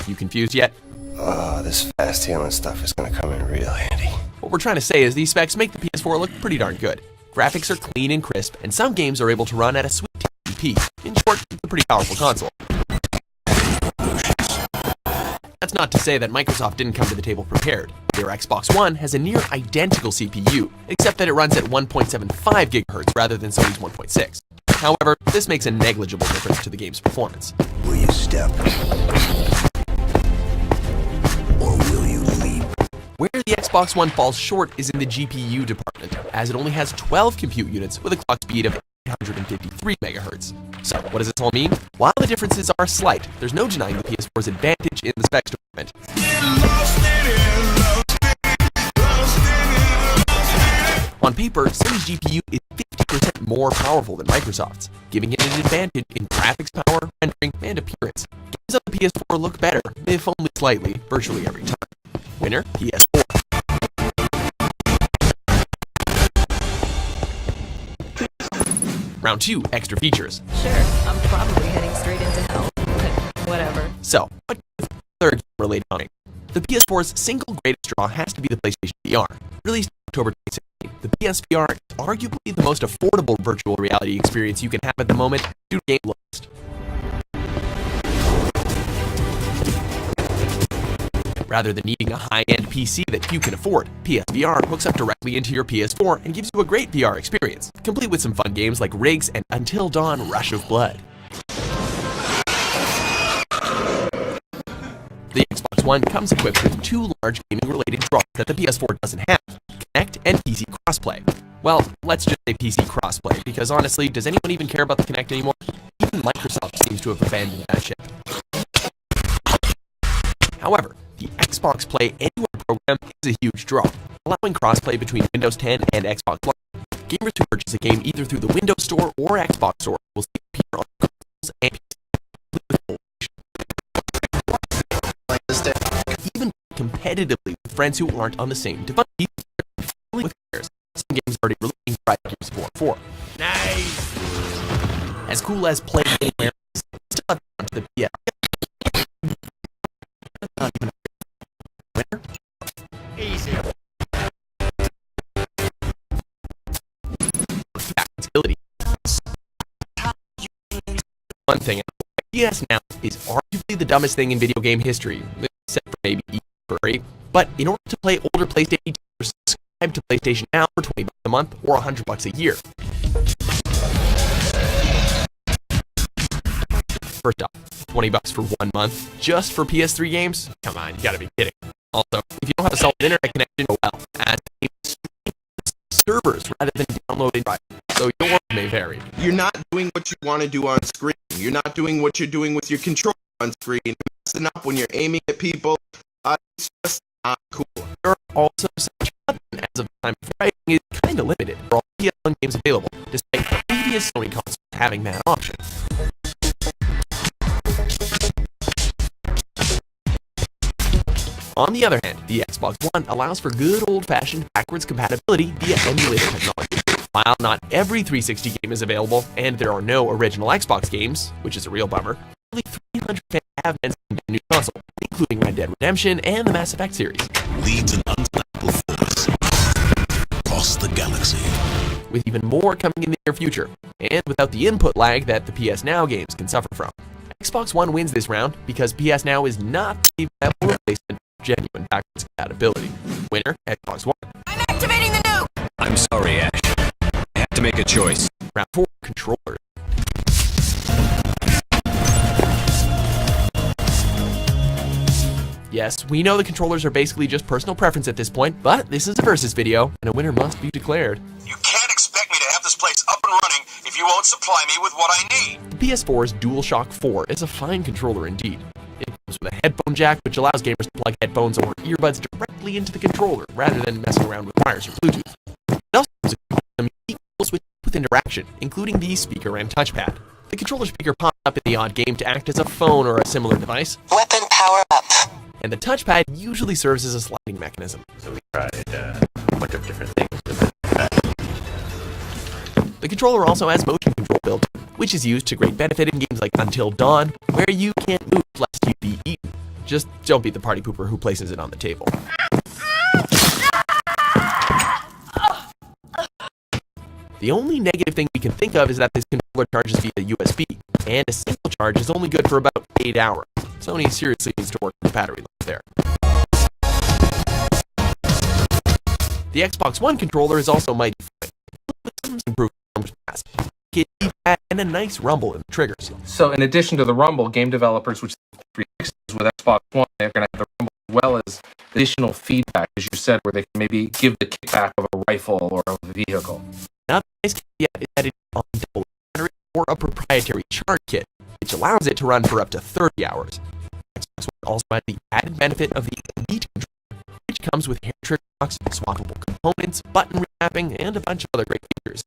You confused yet? Oh, this fast healing stuff is gonna come in real handy. What we're trying to say is these specs make the PS4 look pretty darn good. Graphics are clean and crisp, and some games are able to run at a sweet 1080p. In short, it's a pretty powerful console. That's not to say that Microsoft didn't come to the table prepared. Their Xbox One has a near identical CPU, except that it runs at 1.75 GHz rather than Sony's 1.6. However, this makes a negligible difference to the game's performance. Will you step? Or will you leap? Where the Xbox One falls short is in the GPU department, as it only has 12 compute units with a clock speed of 853 MHz. So, what does this all mean? While the differences are slight, there's no denying the PS4's advantage in the specs department. On paper, Sony's GPU is 50% more powerful than Microsoft's, giving it an advantage in graphics power, rendering, and appearance. Games on the PS4 look better, if only slightly, virtually every time. Winner, PS4. Round 2, extra features. Sure, I'm probably heading straight into hell, but whatever. So, what is the third related topic? The PS4's single greatest draw has to be the PlayStation VR. Released in October 2016, the PSVR is arguably the most affordable virtual reality experience you can have at the moment due to game list. Rather than needing a high-end PC that few can afford, PSVR hooks up directly into your PS4 and gives you a great VR experience, complete with some fun games like Rigs and Until Dawn Rush of Blood. The Xbox One comes equipped with two large gaming-related draws that the PS4 doesn't have, Kinect and PC crossplay. Well, let's just say PC crossplay, because honestly, does anyone even care about the Kinect anymore? Even Microsoft seems to have abandoned that ship. However, the Xbox Play Anywhere program is a huge draw, allowing crossplay between Windows 10 and Xbox One. Gamers who purchase a game either through the Windows Store or Xbox Store will see it appear on consoles and PC. Even competitively with friends who aren't on the same device, with players. Some games already releasing Gears 4. Nice! As cool as Play Anywhere is, still have gone to the PS. Not even winner. Easy. Accessibility. One thing, PS Now is arguably the dumbest thing in video game history, except for maybe E3. But in order to play older PlayStation games, subscribe to PlayStation Now for $20 a month or $100 a year. First off, $20 for 1 month just for PS3 games? Come on, you gotta be kidding. Also, if you don't have a solid internet connection, well, add servers rather than downloading, so your work may vary. You're not doing what you want to do on screen. You're not doing what you're doing with your controller on screen. You're messing up when you're aiming at people. It's just not cool. There are also such content as of the time of writing is kind of limited for all PS1 games available, despite previous Sony consoles having that option. On the other hand, the Xbox One allows for good old-fashioned backwards compatibility via emulator technology. While not every 360 game is available, and there are no original Xbox games, which is a real bummer, only 300 fans have been seen to the new console, including Red Dead Redemption and the Mass Effect series. Leads an unflappable force across the galaxy. With even more coming in the near future, and without the input lag that the PS Now games can suffer from. Xbox One wins this round because PS Now is not a viable replacement for genuine backwards compatibility. Winner, Xbox One. I'm activating the nuke! I'm sorry, Ash. I have to make a choice. Round 4, controllers. Yes, we know the controllers are basically just personal preference at this point, but this is a versus video, and a winner must be declared. You can't expect me to have this place up and running if you won't supply me with what I need. The PS4's DualShock 4 is a fine controller indeed. It comes with a headphone jack, which allows gamers to plug headphones or earbuds directly into the controller, rather than messing around with wires or Bluetooth. It also comes with some equal switch with interaction, including the speaker and touchpad. The controller speaker pops up in the odd game to act as a phone or a similar device. Weapon power up. And the touchpad usually serves as a sliding mechanism. So we tried a bunch of different things with it. The controller also has motion control built in, which is used to great benefit in games like Until Dawn, where you can't move lest you be eaten. Just don't be the party pooper who places it on the table. The only negative thing we can think of is that this controller charges via USB, and a single charge is only good for about 8 hours. Sony seriously needs to work on the battery life there. The Xbox One controller is also mighty fine, with some improved fast, and a nice rumble in the triggers. So in addition to the rumble, game developers which 360s with Xbox One, they're going to have the rumble as well as additional feedback, as you said, where they can maybe give the kickback of a rifle or of a vehicle. Another nice caveat is that it is on double battery or a proprietary charge kit, which allows it to run for up to 30 hours. Xbox One also has the added benefit of the Elite controller, which comes with hair trigger locks, swappable components, button remapping, and a bunch of other great features.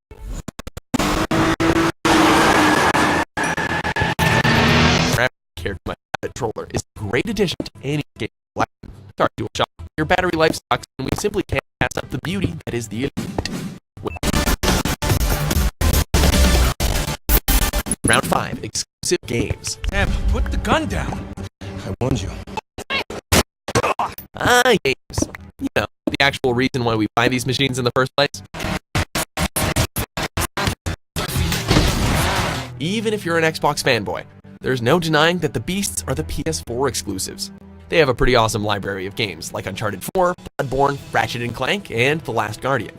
Care my controller is a great addition to any game collection. Sorry, DualShock, your battery life sucks, and we simply can't pass up the beauty that is the Elite. Round 5, exclusive games. Em, put the gun down. I warned you. Games. You know, the actual reason why we buy these machines in the first place. Even if you're an Xbox fanboy, there's no denying that the beasts are the PS4 exclusives. They have a pretty awesome library of games like Uncharted 4, Bloodborne, Ratchet & Clank, and The Last Guardian.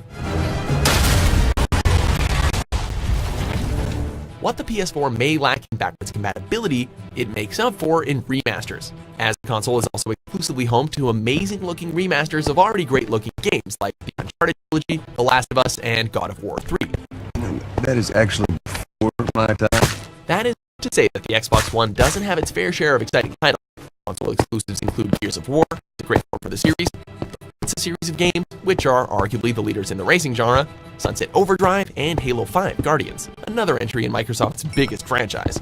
What the PS4 may lack in backwards compatibility, it makes up for in remasters, as the console is also exclusively home to amazing-looking remasters of already great-looking games like the Uncharted trilogy, The Last of Us, and God of War 3. That is actually before my time. That is to say that the Xbox One doesn't have its fair share of exciting titles. Console exclusives include Gears of War, the great one for the series. It's a series of games which are arguably the leaders in the racing genre, Sunset Overdrive, and Halo 5 Guardians, another entry in Microsoft's biggest franchise.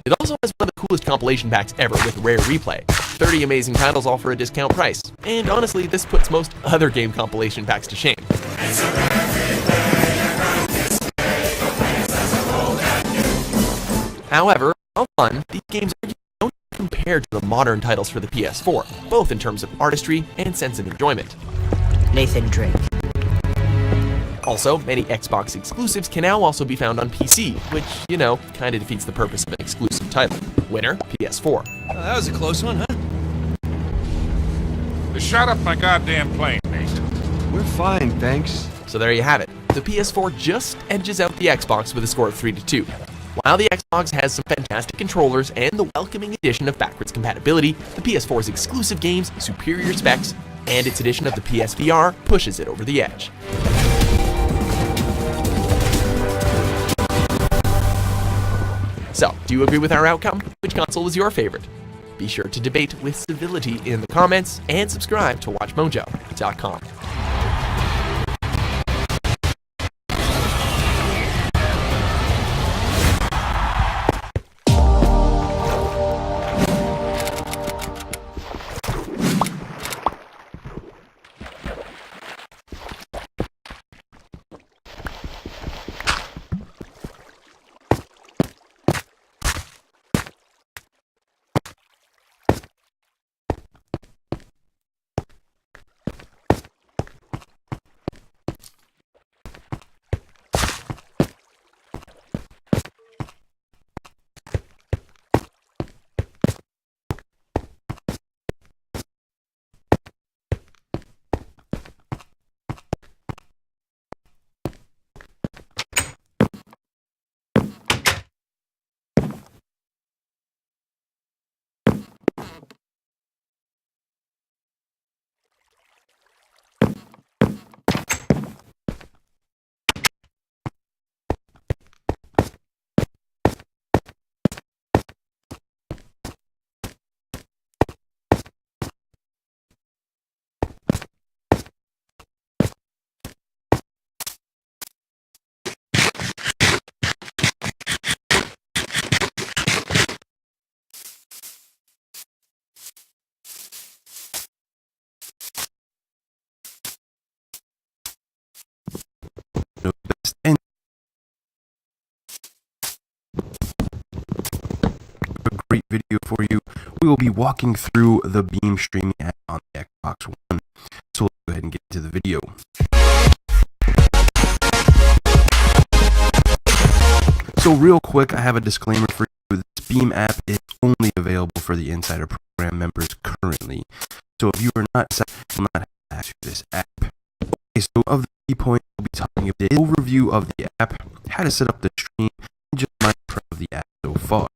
It also has one of the coolest compilation packs ever with Rare Replay, 30 amazing titles all for a discount price, and honestly, this puts most other game compilation packs to shame. However, while fun, these games don't compare to the modern titles for the PS4, both in terms of artistry and sense of enjoyment. Nathan Drake. Also, many Xbox exclusives can now also be found on PC, which, you know, kinda defeats the purpose of an exclusive title. Winner, PS4. That was a close one, huh? Shut up my goddamn plane, mate. We're fine, thanks. So there you have it. The PS4 just edges out the Xbox with a score of 3-2. While the Xbox has some fantastic controllers and the welcoming addition of backwards compatibility, the PS4's exclusive games, superior specs, and its addition of the PSVR pushes it over the edge. So, do you agree with our outcome? Which console is your favorite? Be sure to debate with civility in the comments and subscribe to WatchMojo.com. video for you. We will be walking through the Beam streaming app on the Xbox One. So let's go ahead and get to the video. So real quick, I have a disclaimer for you. This Beam app is only available for the Insider Program members currently. So if you are not set, you will not have access to this app. Okay, so of the key points, we'll be talking about the overview of the app, how to set up the stream, and just my impression of the app so far.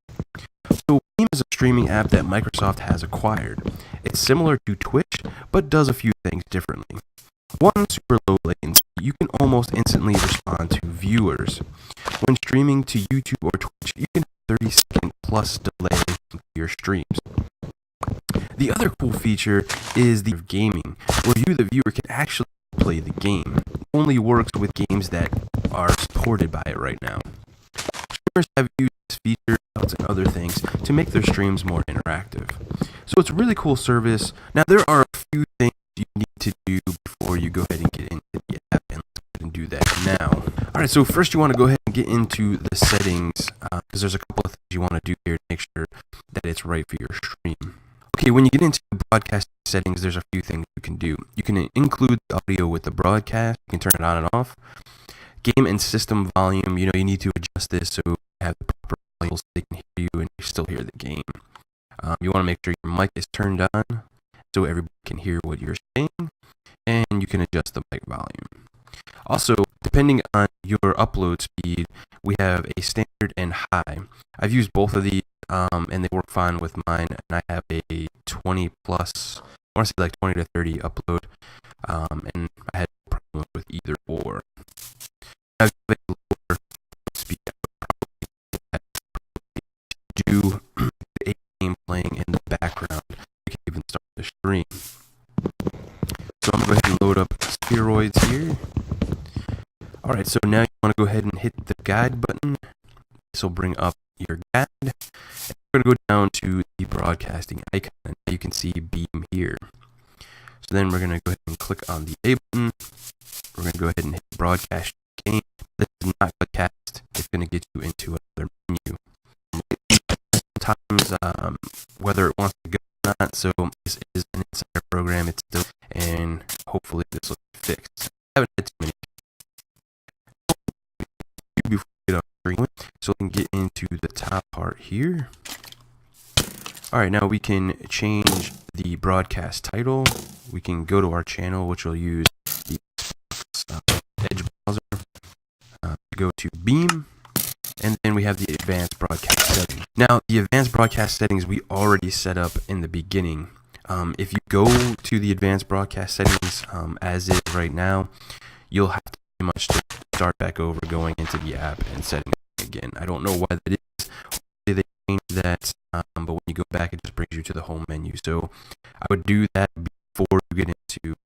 So Beam is a streaming app that Microsoft has acquired. It's similar to Twitch, but does a few things differently. One, super low latency. You can almost instantly respond to viewers. When streaming to YouTube or Twitch, you can have 30-second plus delay to your streams. The other cool feature is the gaming, where you, the viewer, can actually play the game. It only works with games that are supported by it right now. Streamers have used this feature and other things to make their streams more interactive. So it's a really cool service. Now there are a few things you need to do before you go ahead and get into the app, and let's go ahead and do that now. Alright, so first you want to go ahead and get into the settings, because there's a couple of things you want to do here to make sure that it's right for your stream. Okay, when you get into the broadcast settings, there's a few things you can do. You can include the audio with the broadcast, you can turn it on and off. Game and system volume, you need to adjust this so you have the proper volume so they can hear you and you still hear the game. You want to make sure your mic is turned on so everybody can hear what you're saying, and you can adjust the mic volume. Also, depending on your upload speed, we have a standard and high. I've used both of these, and they work fine with mine, and I have a 20 plus, I want to say like 20 to 30 upload, and I had no problem with either or. I've a lower speed, I would probably do a game playing in the background. You can even start the stream. So I'm going to go ahead and load up spheroids here. Alright, so now you want to go ahead and hit the guide button. This will bring up your guide. And we're going to go down to the broadcasting icon, and now you can see Beam here. So then we're going to go ahead and click on the A button. We're going to go ahead and hit broadcast game. This is not a cast. It's going to get you into another menu. Sometimes, whether it wants to go or not, so this is an Insider Program. It's still, and hopefully this will be fixed. I haven't had too many before we get on screen, so we can get into the top part here. Alright, now we can change the broadcast title. We can go to our channel, which will use the Edge browser. Go to Beam, and then we have the advanced broadcast settings. Now, the advanced broadcast settings we already set up in the beginning. If you go to the advanced broadcast settings as is right now, you'll have to pretty much start back over, going into the app and setting it again. I don't know why that is. Hopefully they changed that, but when you go back, it just brings you to the home menu. So I would do that before you get into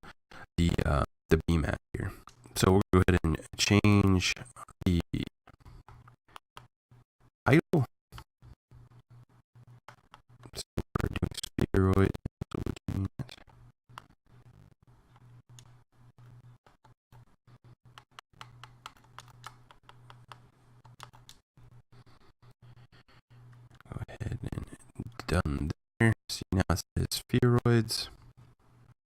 the Beam app here. So we'll go ahead and change the title. So we're doing spheroid. So we're doing that. Go ahead and done there. See, now it says spheroids.